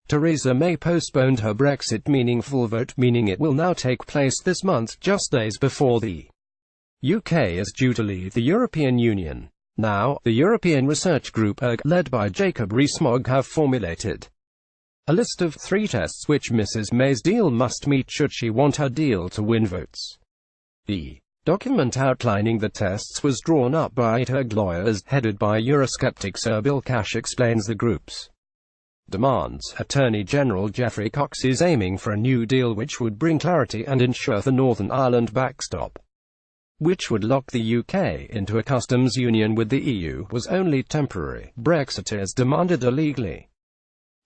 Theresa May postponed her Brexit meaningful vote, meaning it will now take place this month, just days before the UK is due to leave the European Union. Now, the European research group ERG, led by Jacob Rees-Mogg, have formulated a list of 3 tests which Mrs May's deal must meet should she want her deal to win votes. The document outlining the tests was drawn up by ERG lawyers, headed by Eurosceptic Sir Bill Cash, explains the group's demands. Attorney General Geoffrey Cox is aiming for a new deal which would bring clarity and ensure the Northern Ireland backstop, which would lock the UK into a customs union with the EU, was only temporary. Brexiteers demanded a legally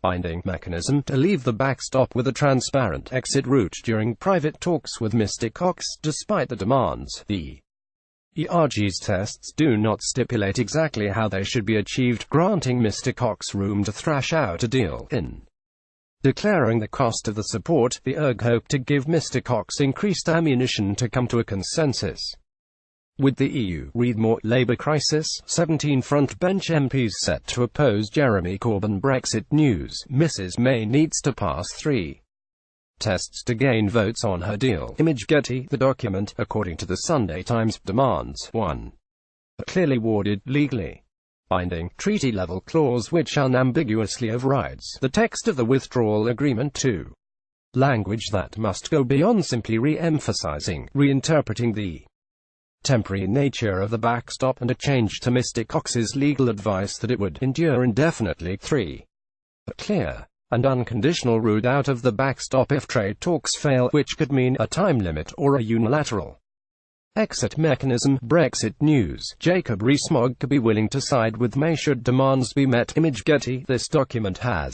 binding mechanism to leave the backstop with a transparent exit route during private talks with Mr Cox. Despite the demands, the ERG's tests do not stipulate exactly how they should be achieved, granting Mr Cox room to thrash out a deal. In declaring the cost of the support, the ERG hope to give Mr Cox increased ammunition to come to a consensus with the EU. Read more. Labour crisis, 17 frontbench MPs set to oppose Jeremy Corbyn. Brexit news, Mrs May needs to pass 3 tests to gain votes on her deal. Image Getty. The document, according to the Sunday Times, demands 1. A clearly worded, legally binding, treaty-level clause which unambiguously overrides the text of the withdrawal agreement. 2. Language that must go beyond simply re-emphasizing, reinterpreting the temporary nature of the backstop, and a change to Mr Cox's legal advice that it would endure indefinitely. 3. A clear and unconditional route out of the backstop if trade talks fail, which could mean a time limit or a unilateral exit mechanism. Brexit news, Jacob Rees-Mogg could be willing to side with May should demands be met. Image Getty. This document has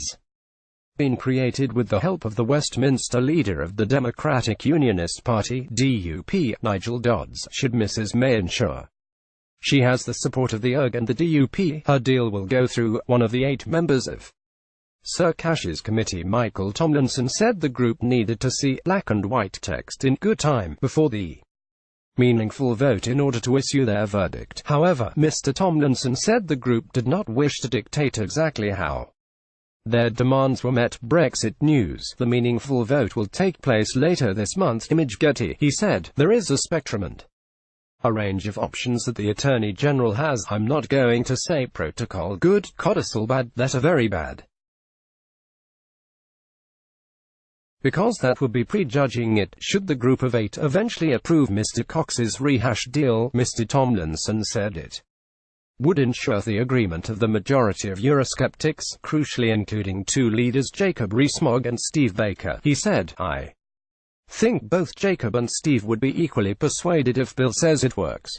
been created with the help of the Westminster leader of the Democratic Unionist Party, DUP, Nigel Dodds. Should Mrs May ensure she has the support of the ERG and the DUP, her deal will go through. One of the 8 members of Sir Cash's committee, Michael Tomlinson, said the group needed to see black and white text in good time before the meaningful vote in order to issue their verdict. However, Mr Tomlinson said the group did not wish to dictate exactly how their demands were met. Brexit news, the meaningful vote will take place later this month. Image Getty. He said, there is a spectrum and a range of options that the Attorney General has. I'm not going to say protocol good, codicil bad, letter very bad, because that would be prejudging it. Should the group of 8 eventually approve Mr Cox's rehashed deal, Mr Tomlinson said it would ensure the agreement of the majority of Eurosceptics, crucially including 2 leaders, Jacob Rees-Mogg and Steve Baker. He said, I think both Jacob and Steve would be equally persuaded if Bill says it works.